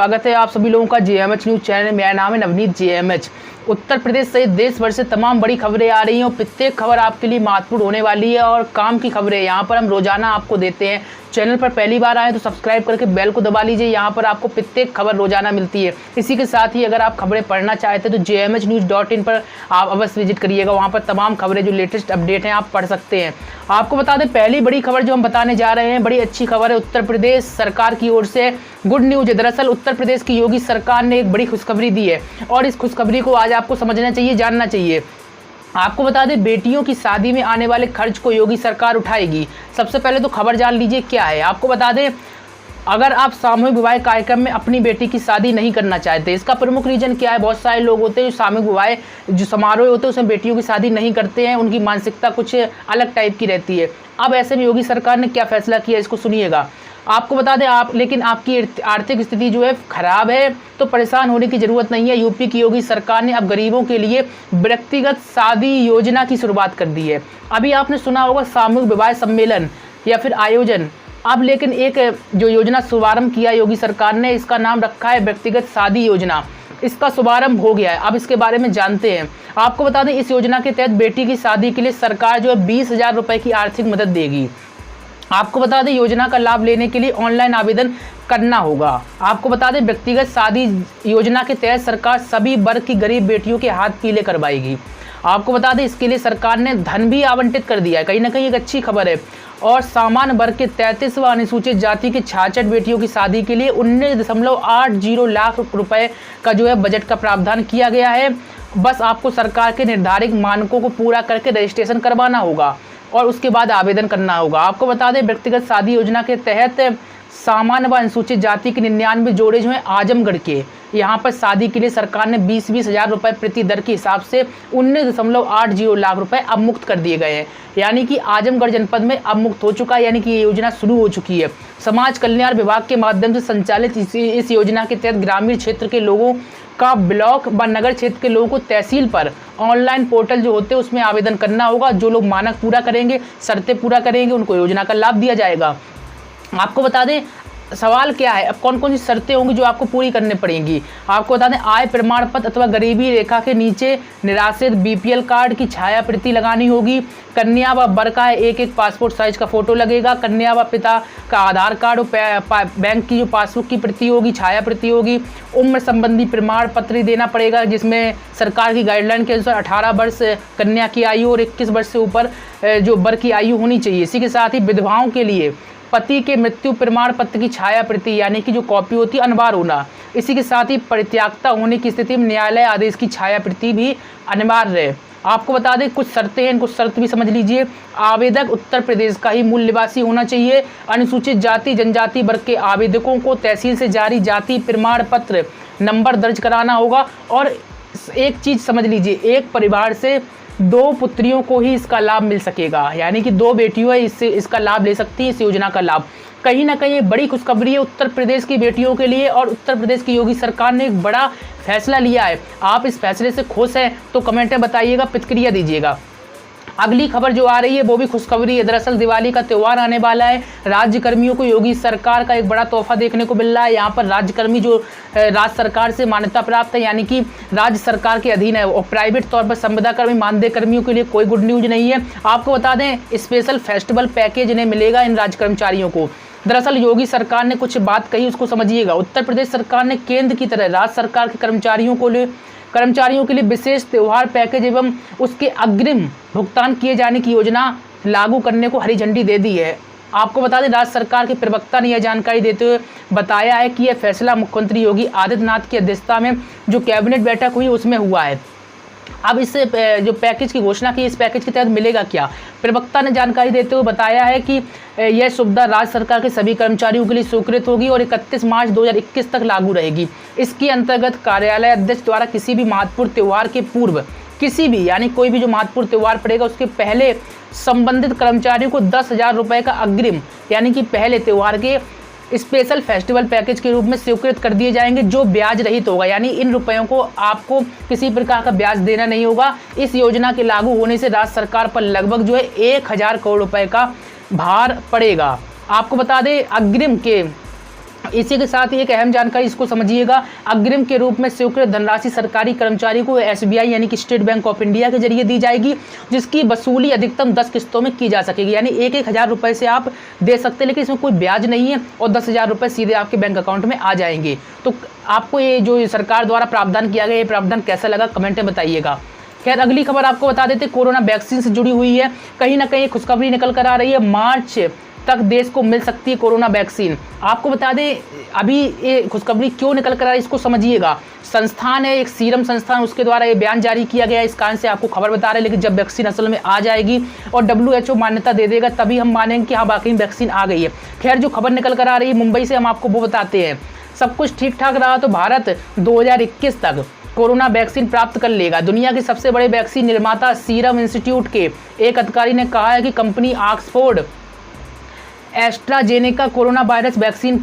स्वागत है आप सभी लोगों का जेएमएच न्यूज़ चैनल में। मेरा नाम है नवनीत जेएमएच। उत्तर प्रदेश सहित देश भर से तमाम बड़ी खबरें आ रही हैं और प्रत्येक खबर आपके लिए महत्वपूर्ण होने वाली है और काम की खबरें यहाँ पर हम रोजाना आपको देते हैं। चैनल पर पहली बार आए तो सब्सक्राइब करके बेल को दबा लीजिए। यहाँ पर आपको प्रत्येक खबर रोजाना मिलती है। इसी के साथ ही अगर आप खबरें पढ़ना चाहते हैं तो jmhnews.in पर आप अवश्य विजिट करिएगा। वहाँ पर तमाम खबरें जो लेटेस्ट अपडेट हैं आप पढ़ सकते हैं। आपको बता दें, पहली बड़ी खबर जो हम बताने जा रहे हैं, बड़ी अच्छी खबर है। उत्तर प्रदेश सरकार की ओर से गुड न्यूज है। दरअसल उत्तर प्रदेश की योगी सरकार ने एक बड़ी खुशखबरी दी है और इस खुशखबरी को आज आपको समझना चाहिए, जानना चाहिए। आपको बता दें, बेटियों की शादी में आने वाले खर्च को योगी सरकार उठाएगी। सबसे पहले तो खबर जान लीजिए क्या है। आपको बता दें, अगर आप सामूहिक विवाह कार्यक्रम में अपनी बेटी की शादी नहीं करना चाहते, इसका प्रमुख रीजन क्या है? बहुत सारे लोग होते हैं जो सामूहिक विवाह जो समारोह होते हैं उसमें बेटियों की शादी नहीं करते हैं, उनकी मानसिकता कुछ अलग टाइप की रहती है। अब ऐसे में योगी सरकार ने क्या फैसला किया, इसको सुनिएगा। आपको बता दें, लेकिन आपकी आर्थिक स्थिति जो है खराब है तो परेशान होने की जरूरत नहीं है। यूपी की योगी सरकार ने अब गरीबों के लिए व्यक्तिगत शादी योजना की शुरुआत कर दी है। अभी आपने सुना होगा सामूहिक विवाह सम्मेलन या फिर आयोजन। अब लेकिन एक जो योजना शुभारंभ किया योगी सरकार ने, इसका नाम रखा है व्यक्तिगत शादी योजना। इसका शुभारंभ हो गया है। अब इसके बारे में जानते हैं। आपको बता दें, इस योजना के तहत बेटी की शादी के लिए सरकार जो है 20,000 रुपये की आर्थिक मदद देगी। आपको बता दें, योजना का लाभ लेने के लिए ऑनलाइन आवेदन करना होगा। आपको बता दें, व्यक्तिगत शादी योजना के तहत सरकार सभी वर्ग की गरीब बेटियों के हाथ पीले करवाएगी। आपको बता दें, इसके लिए सरकार ने धन भी आवंटित कर दिया है। कहीं ना कहीं एक अच्छी खबर है। और सामान्य वर्ग के 33 व अनुसूचित जाति की 66 बेटियों की शादी के लिए 19.80 लाख रुपए का जो है बजट का प्रावधान किया गया है। बस आपको सरकार के निर्धारित मानकों को पूरा करके रजिस्ट्रेशन करवाना होगा और उसके बाद आवेदन करना होगा। आपको बता दें, व्यक्तिगत शादी योजना के तहत सामान्य व अनुसूचित जाति के 99 जोड़े जो हैं आजमगढ़ के, यहाँ पर शादी के लिए सरकार ने 20-20 हज़ार रुपये प्रति दर के हिसाब से 19.80 लाख रुपए अब मुक्त कर दिए गए हैं। यानी कि आजमगढ़ जनपद में अब मुक्त हो चुका है, यानी कि ये योजना शुरू हो चुकी है। समाज कल्याण विभाग के माध्यम से संचालित इस योजना के तहत ग्रामीण क्षेत्र के लोगों का ब्लॉक व नगर क्षेत्र के लोगों को तहसील पर ऑनलाइन पोर्टल जो होते हैं उसमें आवेदन करना होगा। जो लोग मानक पूरा करेंगे, शर्तें पूरा करेंगे, उनको योजना का लाभ दिया जाएगा। आपको बता दें, सवाल क्या है, अब कौन कौन सी शर्तें होंगी जो आपको पूरी करनी पड़ेंगी। आपको बता दें, आय प्रमाण पत्र अथवा गरीबी रेखा के नीचे निराश्रित बीपीएल कार्ड की छाया प्रति लगानी होगी। कन्या व वर का एक पासपोर्ट साइज का फोटो लगेगा। कन्या व पिता का आधार कार्ड और बैंक की जो पासबुक की प्रति होगी, छाया प्रति होगी। उम्र संबंधी प्रमाण पत्र देना पड़ेगा, जिसमें सरकार की गाइडलाइन के अनुसार 18 वर्ष कन्या की आयु और 21 वर्ष से ऊपर जो वर की आयु होनी चाहिए। इसी के साथ ही विधवाओं के लिए पति के मृत्यु प्रमाण पत्र की छाया प्रति यानी कि जो कॉपी होती है अनिवार्य होना। इसी के साथ ही परित्यागता होने की स्थिति में न्यायालय आदेश की छाया प्रति भी अनिवार्य है। आपको बता दें, कुछ शर्तें हैं, इनको शर्त भी समझ लीजिए। आवेदक उत्तर प्रदेश का ही मूल निवासी होना चाहिए। अनुसूचित जाति जनजाति वर्ग के आवेदकों को तहसील से जारी जाति प्रमाण पत्र नंबर दर्ज कराना होगा। और एक चीज़ समझ लीजिए, एक परिवार से 2 पुत्रियों को ही इसका लाभ मिल सकेगा, यानी कि 2 बेटियों है इसका लाभ ले सकती है, इस योजना का लाभ। कहीं ना कहीं बड़ी खुशखबरी है उत्तर प्रदेश की बेटियों के लिए और उत्तर प्रदेश की योगी सरकार ने एक बड़ा फैसला लिया है। आप इस फैसले से खुश हैं तो कमेंट में बताइएगा, प्रतिक्रिया दीजिएगा। अगली खबर जो आ रही है वो भी खुशखबरी है। दरअसल दिवाली का त्यौहार आने वाला है। राज्य कर्मियों को योगी सरकार का एक बड़ा तोहफा देखने को मिल रहा है। यहाँ पर राज्य कर्मी जो राज्य सरकार से मान्यता प्राप्त है, यानी कि राज्य सरकार के अधीन है, और प्राइवेट तौर पर संविदा कर्मी मानदेय कर्मियों के लिए कोई गुड न्यूज नहीं है। आपको बता दें, स्पेशल फेस्टिवल पैकेज इन्हें मिलेगा, इन राज्य कर्मचारियों को। दरअसल योगी सरकार ने कुछ बात कही, उसको समझिएगा। उत्तर प्रदेश सरकार ने केंद्र की तरह राज्य सरकार के कर्मचारियों के लिए विशेष त्यौहार पैकेज एवं उसके अग्रिम भुगतान किए जाने की योजना लागू करने को हरी झंडी दे दी है। आपको बता दें, राज्य सरकार के प्रवक्ता ने यह जानकारी देते हुए बताया है कि यह फैसला मुख्यमंत्री योगी आदित्यनाथ की अध्यक्षता में जो कैबिनेट बैठक हुई उसमें हुआ है। अब इस जो पैकेज की घोषणा की, इस पैकेज के तहत मिलेगा क्या? प्रवक्ता ने जानकारी देते हुए बताया है कि यह सुविधा राज्य सरकार के सभी कर्मचारियों के लिए स्वीकृत होगी और 31 मार्च 2021 तक लागू रहेगी। इसके अंतर्गत कार्यालय अध्यक्ष द्वारा किसी भी महत्वपूर्ण त्यौहार के पूर्व, किसी भी यानी कोई भी जो महत्वपूर्ण त्यौहार पड़ेगा उसके पहले संबंधित कर्मचारियों को 10,000 रुपये का अग्रिम यानी कि पहले त्यौहार के स्पेशल फेस्टिवल पैकेज के रूप में स्वीकृत कर दिए जाएंगे, जो ब्याज रहित होगा। यानी इन रुपयों को आपको किसी प्रकार का ब्याज देना नहीं होगा। इस योजना के लागू होने से राज्य सरकार पर लगभग जो है 1,000 करोड़ रुपए का भार पड़ेगा। आपको बता दें, इसी के साथ ही एक अहम जानकारी इसको समझिएगा, अग्रिम के रूप में स्वीकृत धनराशि सरकारी कर्मचारी को एसबीआई यानी कि स्टेट बैंक ऑफ इंडिया के जरिए दी जाएगी, जिसकी वसूली अधिकतम 10 किस्तों में की जा सकेगी। यानी 1,000 रुपये से आप दे सकते हैं, लेकिन इसमें कोई ब्याज नहीं है और 10,000 रुपये सीधे आपके बैंक अकाउंट में आ जाएंगे। तो आपको ये जो सरकार द्वारा प्रावधान किया गया, ये प्रावधान कैसा लगा कमेंट में बताइएगा। खैर अगली खबर आपको बता देते, कोरोना वैक्सीन से जुड़ी हुई है। कहीं ना कहीं खुशखबरी निकल कर आ रही है, मार्च तक देश को मिल सकती है कोरोना वैक्सीन। आपको बता दें अभी ये खुशखबरी क्यों निकल कर आ रही है इसको समझिएगा। संस्थान है एक सीरम संस्थान, उसके द्वारा ये बयान जारी किया गया है, इस कारण से आपको खबर बता रहे हैं। लेकिन जब वैक्सीन असल में आ जाएगी और WHO मान्यता दे देगा तभी हम मानेंगे कि हाँ वाकई वैक्सीन आ गई है। खैर जो खबर निकल कर आ रही है मुंबई से, हम आपको वो बताते हैं। सब कुछ ठीक ठाक रहा तो भारत 2021 तक कोरोना वैक्सीन प्राप्त कर लेगा। दुनिया के सबसे बड़े वैक्सीन निर्माता सीरम इंस्टीट्यूट के एक अधिकारी ने कहा है कि company Oxford AstraZeneca corona virus vaccine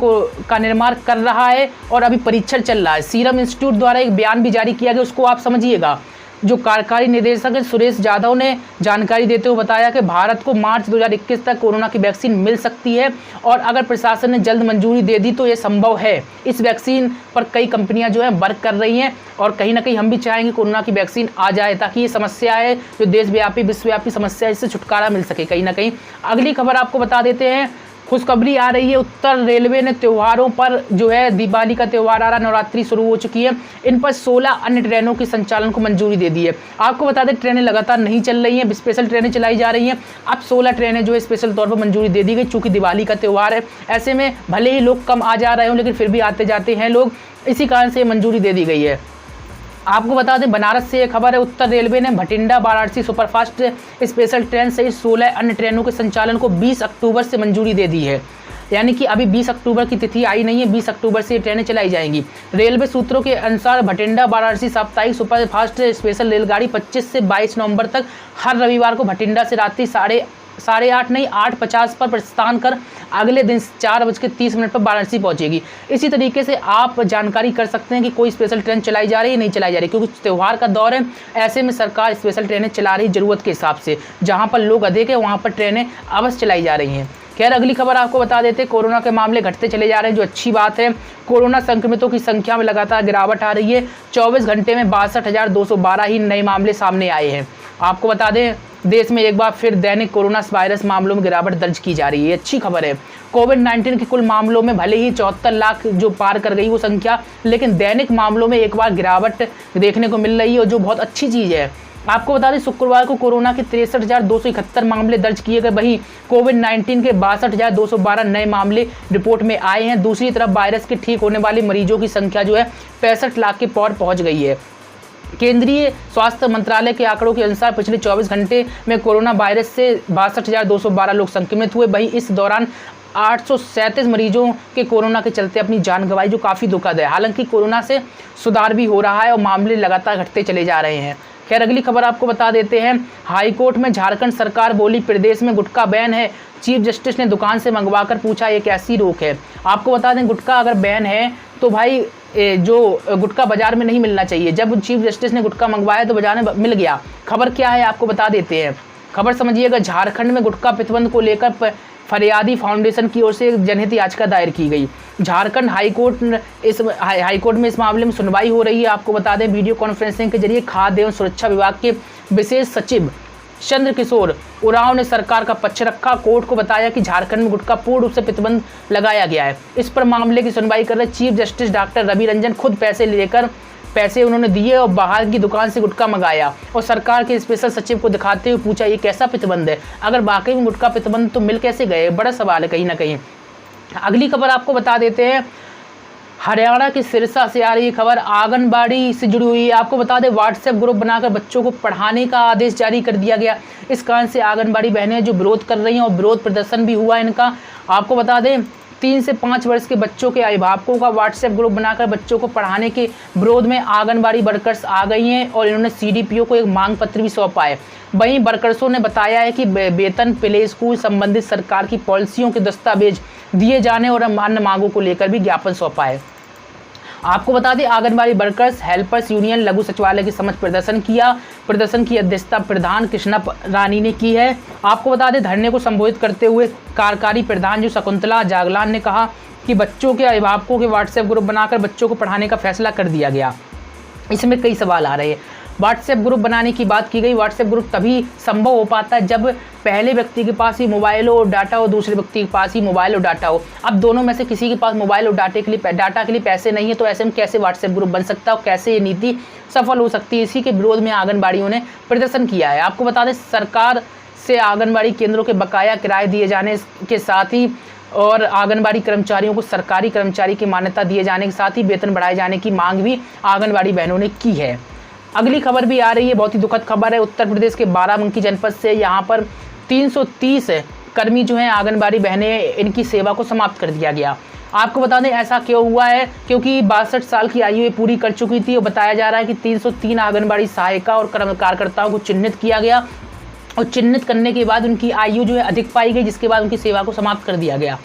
का निर्माण कर रहा है और अभी परीक्षण चल रहा है। सीरम इंस्टीट्यूट द्वारा एक बयान भी जारी किया गया, उसको आप समझिएगा। जो कार्यकारी निदेशक है सुरेश यादव ने जानकारी देते हुए बताया कि भारत को मार्च 2021 तक कोरोना की वैक्सीन मिल सकती है और अगर प्रशासन ने जल्द मंजूरी दे दी तो ये संभव है। इस वैक्सीन पर कई कंपनियां जो है वर्क कर रही हैं और कहीं ना कहीं हम भी चाहेंगे कोरोना की वैक्सीन आ जाए ताकि ये समस्या है जो देशव्यापी विश्वव्यापी समस्या है इससे छुटकारा मिल सके कहीं ना कहीं। अगली खबर आपको बता देते हैं, खुशखबरी आ रही है, उत्तर रेलवे ने त्योहारों पर जो है दिवाली का त्यौहार आ रहा, नवरात्रि शुरू हो चुकी है, इन पर 16 अन्य ट्रेनों के संचालन को मंजूरी दे दी है। आपको बता दें ट्रेनें लगातार नहीं चल रही हैं, स्पेशल ट्रेनें चलाई जा रही हैं। अब 16 ट्रेनें जो है स्पेशल तौर पर मंजूरी दे दी गई, चूँकि दिवाली का त्यौहार है। ऐसे में भले ही लोग कम आ जा रहे हों लेकिन फिर भी आते जाते हैं लोग, इसी कारण से मंजूरी दे दी गई है। आपको बता दें बनारस से एक खबर है, उत्तर रेलवे ने Bathinda Varanasi superfast special train सहित 16 अन्य ट्रेनों के संचालन को 20 अक्टूबर से मंजूरी दे दी है। यानी कि अभी 20 अक्टूबर की तिथि आई नहीं है, 20 अक्टूबर से ये ट्रेनें चलाई जाएंगी। रेलवे सूत्रों के अनुसार भटिंडा वाराणसी साप्ताहिक सुपरफास्ट स्पेशल रेलगाड़ी 25 से 22 नवंबर तक हर रविवार को भटिंडा से रात्रि 8:50 पर प्रस्थान कर अगले दिन 4:30 पर वाराणसी पहुंचेगी। इसी तरीके से आप जानकारी कर सकते हैं कि कोई स्पेशल ट्रेन चलाई जा रही है नहीं चलाई जा रही, क्योंकि त्यौहार का दौर है। ऐसे में सरकार स्पेशल ट्रेनें चला रही ज़रूरत के हिसाब से, जहां पर लोग अधिक है वहां पर ट्रेनें अवश्य चलाई जा रही हैं। खैर अगली खबर आपको बता देते, कोरोना के मामले घटते चले जा रहे हैं, जो अच्छी बात है। कोरोना संक्रमितों की संख्या में लगातार गिरावट आ रही है। 24 घंटे में 62,212 ही नए मामले सामने आए हैं। आपको बता दें देश में एक बार फिर दैनिक कोरोना वायरस मामलों में गिरावट दर्ज की जा रही है, अच्छी खबर है। कोविड-19 के कुल मामलों में भले ही 74 लाख जो पार कर गई वो संख्या, लेकिन दैनिक मामलों में एक बार गिरावट देखने को मिल रही है, जो बहुत अच्छी चीज़ है। आपको बता दें शुक्रवार को कोरोना के 63,271 मामले दर्ज किए गए, वहीं कोविड-19 के 62,212 नए मामले रिपोर्ट में आए हैं। दूसरी तरफ वायरस के ठीक होने वाले मरीजों की संख्या जो है 65 लाख के पार पहुंच गई है। केंद्रीय स्वास्थ्य मंत्रालय के आंकड़ों के अनुसार पिछले 24 घंटे में कोरोना वायरस से 62,212 लोग संक्रमित हुए। वहीं इस दौरान 837 मरीजों के कोरोना के चलते अपनी जान गंवाई, जो काफ़ी दुखद है। हालांकि कोरोना से सुधार भी हो रहा है और मामले लगातार घटते चले जा रहे हैं। खैर अगली खबर आपको बता देते हैं, हाईकोर्ट में झारखंड सरकार बोली प्रदेश में गुटखा बैन है। चीफ जस्टिस ने दुकान से मंगवाकर पूछा ये कैसी रोक है। आपको बता दें गुटखा अगर बैन है तो भाई जो गुटखा बाजार में नहीं मिलना चाहिए। जब चीफ जस्टिस ने गुटखा मंगवाया तो बाजार में मिल गया। खबर क्या है आपको बता देते हैं, खबर समझिएगा। झारखंड में गुटखा प्रतिबंध को लेकर फरियादी फाउंडेशन की ओर से एक जनहित याचिका दायर की गई। झारखंड हाईकोर्ट में इस मामले में सुनवाई हो रही है। आपको बता दें वीडियो कॉन्फ्रेंसिंग के जरिए खाद्य एवं सुरक्षा विभाग के विशेष सचिव चंद्र किशोर उरांव ने सरकार का पक्ष रखा। कोर्ट को बताया कि झारखंड में गुटखा पूर्ण रूप से प्रतिबंध लगाया गया है। इस पर मामले की सुनवाई कर रहे chief justice doctor Ravi Ranjan खुद पैसे उन्होंने दिए और बाहर की दुकान से गुटखा मंगाया और सरकार के स्पेशल सचिव को दिखाते हुए पूछा ये कैसा प्रतिबंध है। अगर वाकई में गुटखा प्रतिबंध तो मिल कैसे गए, बड़ा सवाल है कहीं ना कहीं। अगली खबर आपको बता देते हैं, हरियाणा के सिरसा से आ रही खबर आंगनबाड़ी से जुड़ी हुई है। आपको बता दें व्हाट्सएप ग्रुप बनाकर बच्चों को पढ़ाने का आदेश जारी कर दिया गया। इस कारण से आंगनबाड़ी बहनें जो विरोध कर रही हैं और विरोध प्रदर्शन भी हुआ इनका। आपको बता दें 3 से 5 वर्ष के बच्चों के अभिभावकों का व्हाट्सएप ग्रुप बनाकर बच्चों को पढ़ाने के विरोध में आंगनबाड़ी वर्कर्स आ गई हैं और इन्होंने CDPO को एक मांग पत्र भी सौंपा है। वहीं वर्कर्सों ने बताया है कि वेतन, प्ले स्कूल संबंधित सरकार की पॉलिसियों के दस्तावेज दिए जाने और अन्य मांगों को लेकर भी ज्ञापन सौंपा है। आपको बता दें आंगनबाड़ी वर्कर्स हेल्पर्स यूनियन लघु सचिवालय के समक्ष प्रदर्शन की अध्यक्षता प्रधान कृष्णा रानी ने की है। आपको बता दें धरने को संबोधित करते हुए कार्यकारी प्रधान जो शकुंतला जागलान ने कहा कि बच्चों के अभिभावकों के व्हाट्सएप ग्रुप बनाकर बच्चों को पढ़ाने का फैसला कर दिया गया। इसमें कई सवाल आ रहे हैं। व्हाट्सएप ग्रुप बनाने की बात की गई। व्हाट्सएप ग्रुप तभी संभव हो पाता है जब पहले व्यक्ति के पास ही मोबाइल हो और डाटा हो, दूसरे व्यक्ति के पास ही मोबाइल और डाटा हो। अब दोनों में से किसी के पास मोबाइल और डाटा के लिए पैसे नहीं है, तो ऐसे में कैसे व्हाट्सएप ग्रुप बन सकता है और कैसे ये नीति सफल हो सकती है। इसी के विरोध में आंगनबाड़ियों ने प्रदर्शन किया है। आपको बता दें सरकार से आंगनबाड़ी केंद्रों के बकाया किराए दिए जाने के साथ ही और आंगनबाड़ी कर्मचारियों को सरकारी कर्मचारी की मान्यता दिए जाने के साथ ही वेतन बढ़ाए जाने की मांग भी आंगनबाड़ी बहनों ने की है। अगली खबर भी आ रही है, बहुत ही दुखद खबर है। उत्तर प्रदेश के बाराबंकी जनपद से यहाँ पर 330 कर्मी जो हैं आंगनबाड़ी बहनें, इनकी सेवा को समाप्त कर दिया गया। आपको बता दें ऐसा क्यों हुआ है, क्योंकि 62 साल की आयु पूरी कर चुकी थी और बताया जा रहा है कि 303 आंगनबाड़ी सहायिका और कार्यकर्ताओं को चिन्हित किया गया और चिन्हित करने के बाद उनकी आयु जो है अधिक पाई गई, जिसके बाद उनकी सेवा को समाप्त कर दिया गया।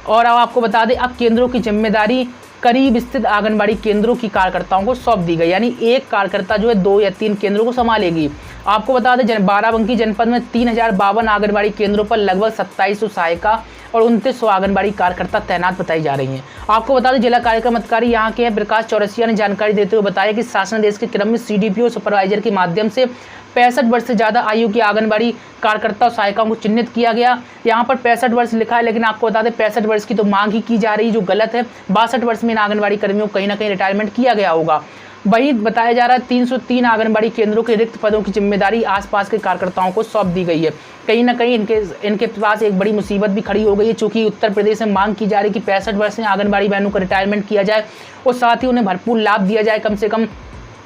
और अब आपको बता दें अब केंद्रों की जिम्मेदारी करीब स्थित आंगनबाड़ी केंद्रों की कार्यकर्ताओं को सौंप दी गई, यानी एक कार्यकर्ता जो है 2 या 3 केंद्रों को संभालेगी। आपको बता दें बाराबंकी जनपद में 3052 आंगनबाड़ी केंद्रों पर लगभग 2700 सहायिका और 2900 आंगनबाड़ी कार्यकर्ता तैनात बताई जा रही हैं। आपको बता दें जिला कार्यक्रम अधिकारी यहाँ के प्रकाश चौरसिया ने जानकारी देते हुए बताया कि शासनादेश के क्रम में CDPO सुपरवाइजर के माध्यम से 65 वर्ष से ज़्यादा आयु की आंगनबाड़ी कार्यकर्ता और सहायिकाओं को चिन्हित किया गया। यहाँ पर 65 वर्ष लिखा है, लेकिन आपको बता दें 65 वर्ष की तो मांग ही की जा रही है, जो गलत है। 62 वर्ष में इन आंगनबाड़ी कर्मियों को कहीं ना कहीं रिटायरमेंट किया गया होगा। वहीं बताया जा रहा है 303 आंगनबाड़ी केंद्रों के रिक्त पदों की जिम्मेदारी आसपास के कार्यकर्ताओं को सौंप दी गई है। कहीं ना कहीं इनके पास एक बड़ी मुसीबत भी खड़ी हो गई है, चूँकि उत्तर प्रदेश में मांग की जा रही है कि 65 वर्ष में आंगनबाड़ी बहनों का रिटायरमेंट किया जाए और साथ ही उन्हें भरपूर लाभ दिया जाए। कम से कम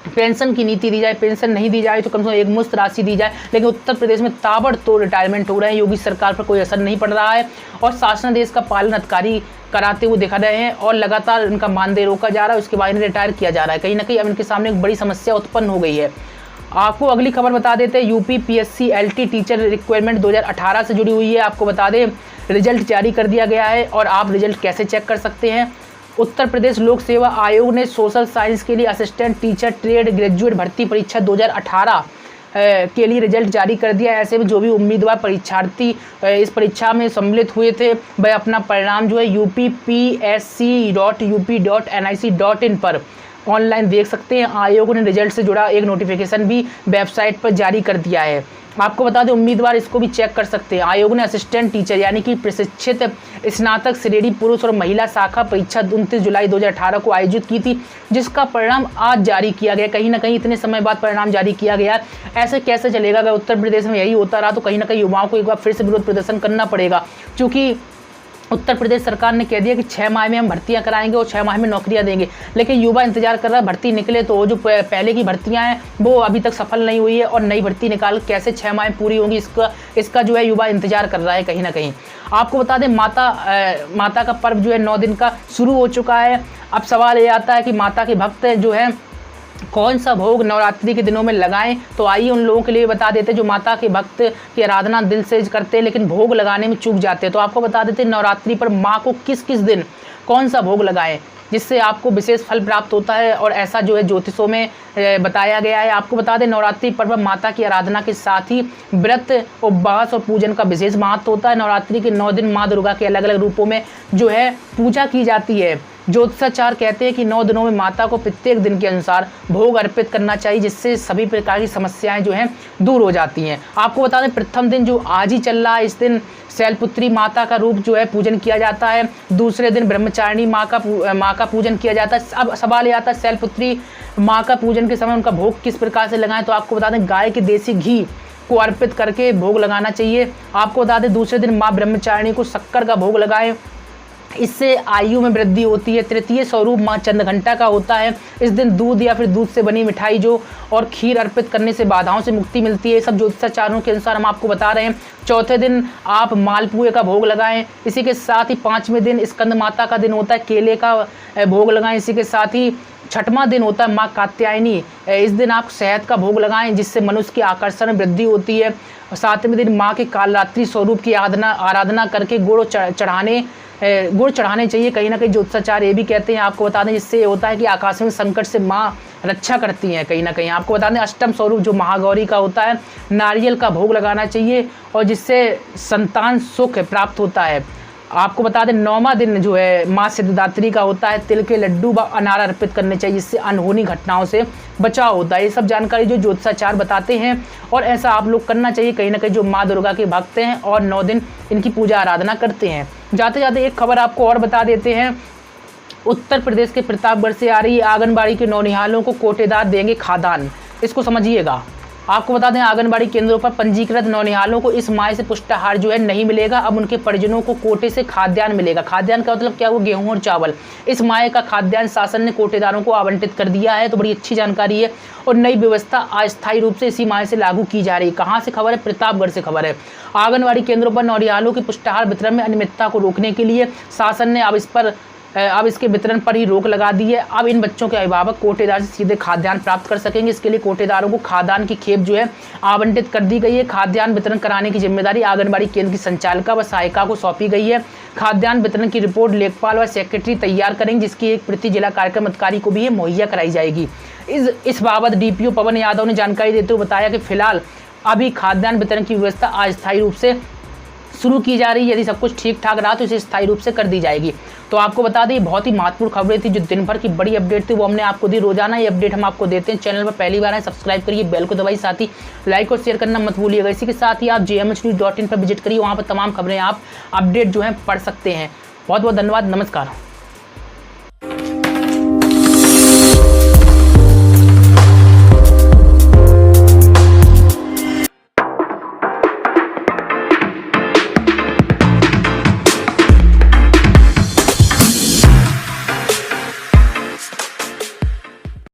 पेंशन की नीति दी जाए, पेंशन नहीं दी जाए तो कम से कम एक मुश्त राशि दी जाए। लेकिन उत्तर प्रदेश में ताबड़तोड़ रिटायरमेंट हो रहे हैं, योगी सरकार पर कोई असर नहीं पड़ रहा है और शासनादेश का पालन अधिकारी कराते हुए दिखा रहे हैं और लगातार इनका मानदेय रोका जा रहा है, उसके बाद इन्हें रिटायर किया जा रहा है। कहीं ना कहीं अब इनके सामने एक बड़ी समस्या उत्पन्न हो गई है। आपको अगली खबर बता देते हैं, UP PSC LT teacher requirement 2018 से जुड़ी हुई है। आपको बता दें रिजल्ट जारी कर दिया गया है और आप रिजल्ट कैसे चेक कर सकते हैं। उत्तर प्रदेश लोक सेवा आयोग ने सोशल साइंस के लिए असिस्टेंट टीचर ट्रेड ग्रेजुएट भर्ती परीक्षा 2018 के लिए रिजल्ट जारी कर दिया। ऐसे में जो भी उम्मीदवार परीक्षार्थी इस परीक्षा में सम्मिलित हुए थे वह अपना परिणाम जो है uppsc.up.nic.in पर ऑनलाइन देख सकते हैं। आयोग ने रिजल्ट से जुड़ा एक नोटिफिकेशन भी वेबसाइट पर जारी कर दिया है। आपको बता दें उम्मीदवार इसको भी चेक कर सकते हैं। आयोग ने असिस्टेंट टीचर यानी कि प्रशिक्षित स्नातक श्रेणी पुरुष और महिला शाखा परीक्षा 29 जुलाई 2018 को आयोजित की थी, जिसका परिणाम आज जारी किया गया। कहीं ना कहीं इतने समय बाद परिणाम जारी किया गया, ऐसे कैसे चलेगा? अगर उत्तर प्रदेश में यही होता रहा तो कहीं ना कहीं युवाओं को एक बार फिर से विरोध प्रदर्शन करना पड़ेगा, क्योंकि उत्तर प्रदेश सरकार ने कह दिया कि 6 माह में हम भर्तियां कराएंगे और 6 माह में नौकरियां देंगे, लेकिन युवा इंतजार कर रहा है भर्ती निकले। तो जो पहले की भर्तियां हैं वो अभी तक सफल नहीं हुई है और नई भर्ती निकाल कैसे 6 माह पूरी होंगी, इसका जो है युवा इंतजार कर रहा है कहीं ना कहीं। आपको बता दें माता का पर्व जो है 9 दिन का शुरू हो चुका है। अब सवाल ये आता है कि माता के भक्त जो है कौन सा भोग नवरात्रि के दिनों में लगाएं, तो आइए उन लोगों के लिए बता देते जो माता के भक्त की आराधना दिल से करते हैं लेकिन भोग लगाने में चूक जाते हैं। तो आपको बता देते नवरात्रि पर माँ को किस किस दिन कौन सा भोग लगाएं जिससे आपको विशेष फल प्राप्त होता है, और ऐसा जो है ज्योतिषों में बताया गया है। आपको बता दें नवरात्रि पर्व माता की आराधना के साथ ही व्रत, उपवास और पूजन का विशेष महत्व होता है। नवरात्रि के 9 दिन माँ दुर्गा के अलग अलग रूपों में जो है पूजा की जाती है। ज्योतिषाचार्य कहते हैं कि 9 दिनों में माता को प्रत्येक दिन के अनुसार भोग अर्पित करना चाहिए, जिससे सभी प्रकार की समस्याएं जो हैं दूर हो जाती हैं। आपको बता दें प्रथम दिन जो आज ही चल रहा है, इस दिन शैलपुत्री माता का रूप जो है पूजन किया जाता है। दूसरे दिन ब्रह्मचारिणी माँ का पूजन किया जाता है। अब सवाल ये आता है शैलपुत्री माँ का पूजन के समय उनका भोग किस प्रकार से लगाएं, तो आपको बता दें गाय के देसी घी को अर्पित करके भोग लगाना चाहिए। आपको बता दें दूसरे दिन माँ ब्रह्मचारिणी को शक्कर का भोग लगाएं, इससे आयु में वृद्धि होती है। तृतीय स्वरूप माँ चंद्रघंटा का होता है। इस दिन दूध या फिर दूध से बनी मिठाई जो और खीर अर्पित करने से बाधाओं से मुक्ति मिलती है। सब ज्योतिषाचार्यों के अनुसार हम आपको बता रहे हैं। चौथे दिन आप मालपुए का भोग लगाएं। इसी के साथ ही 5वें दिन स्कंद माता का दिन होता है, केले का भोग लगाएं। इसी के साथ ही छठवां दिन होता है माँ कात्यायनी। इस दिन आप शहद का भोग लगाएं जिससे मनुष्य की आकर्षण में वृद्धि होती है। और सातवें दिन माँ के कालरात्रि स्वरूप की आराधना करके गुड़ चढ़ाने चाहिए। कहीं ना कहीं ज्योतिषाचार्य ये भी कहते हैं, आपको बता दें, जिससे ये होता है कि आकस्मिक संकट से माँ रक्षा करती हैं। कहीं ना कहीं आपको बता दें अष्टम स्वरूप जो महागौरी का होता है, नारियल का भोग लगाना चाहिए और जिससे संतान सुख प्राप्त होता है। आपको बता दें 9वां दिन जो है माँ सिद्धिदात्री का होता है, तिल के लड्डू व अनार अर्पित करने चाहिए जिससे अनहोनी घटनाओं से बचाव होता है। ये सब जानकारी जो ज्योतिषाचार्य बताते हैं और ऐसा आप लोग करना चाहिए कहीं ना कहीं जो माँ दुर्गा के भक्त हैं और 9 दिन इनकी पूजा आराधना करते हैं। जाते जाते एक खबर आपको और बता देते हैं, उत्तर प्रदेश के प्रतापगढ़ से आ रही है, आंगनबाड़ी के नौनिहालों को कोटेदार देंगे खाद्यान्न। इसको समझिएगा। आपको बता दें आंगनबाड़ी केंद्रों पर पंजीकृत नौनिहालों को इस माह से पुष्टाहार जो है नहीं मिलेगा। अब उनके परिजनों को कोटे से खाद्यान्न मिलेगा। खाद्यान्न का मतलब क्या, वो गेहूं और चावल। इस माह का खाद्यान्न शासन ने कोटेदारों को आवंटित कर दिया है, तो बड़ी अच्छी जानकारी है। और नई व्यवस्था अस्थायी रूप से इसी माह से लागू की जा रही है। कहाँ से खबर है, प्रतापगढ़ से खबर है। आंगनबाड़ी केंद्रों पर नौनिहालों के पुष्टाहार वितरण में अनियमितता को रोकने के लिए शासन ने अब इसके वितरण पर ही रोक लगा दी है। अब इन बच्चों के अभिभावक कोटेदार से सीधे खाद्यान्न प्राप्त कर सकेंगे। इसके लिए कोटेदारों को खाद्यान्न की खेप जो है आवंटित कर दी गई है। खाद्यान्न वितरण कराने की जिम्मेदारी आंगनबाड़ी केंद्र की संचालिका व सहायिका को सौंपी गई है। खाद्यान्न वितरण की रिपोर्ट लेखपाल व सेक्रेटरी तैयार करेंगे, जिसकी एक प्रति जिला कार्यक्रम अधिकारी को भी ये मुहैया कराई जाएगी। इस बाबत डीपीओ पवन यादव ने जानकारी देते हुए बताया कि फिलहाल अभी खाद्यान्न वितरण की व्यवस्था अस्थायी रूप से शुरू की जा रही है। यदि सब कुछ ठीक ठाक रहा तो इसे स्थायी रूप से कर दी जाएगी। तो आपको बता दें बहुत ही महत्वपूर्ण खबरें थी, जो दिन भर की बड़ी अपडेट थी वो हमने आपको दी। रोजाना ये अपडेट हम आपको देते हैं। चैनल पर पहली बार आए सब्सक्राइब करिए, बेल को दबाइए, साथ ही लाइक और शेयर करना मत भूलिएगा। इसी के साथ ही आप gmhnews.in पर विजिट करिए, वहाँ पर तमाम खबरें आप अपडेट जो है पढ़ सकते हैं। बहुत बहुत धन्यवाद, नमस्कार।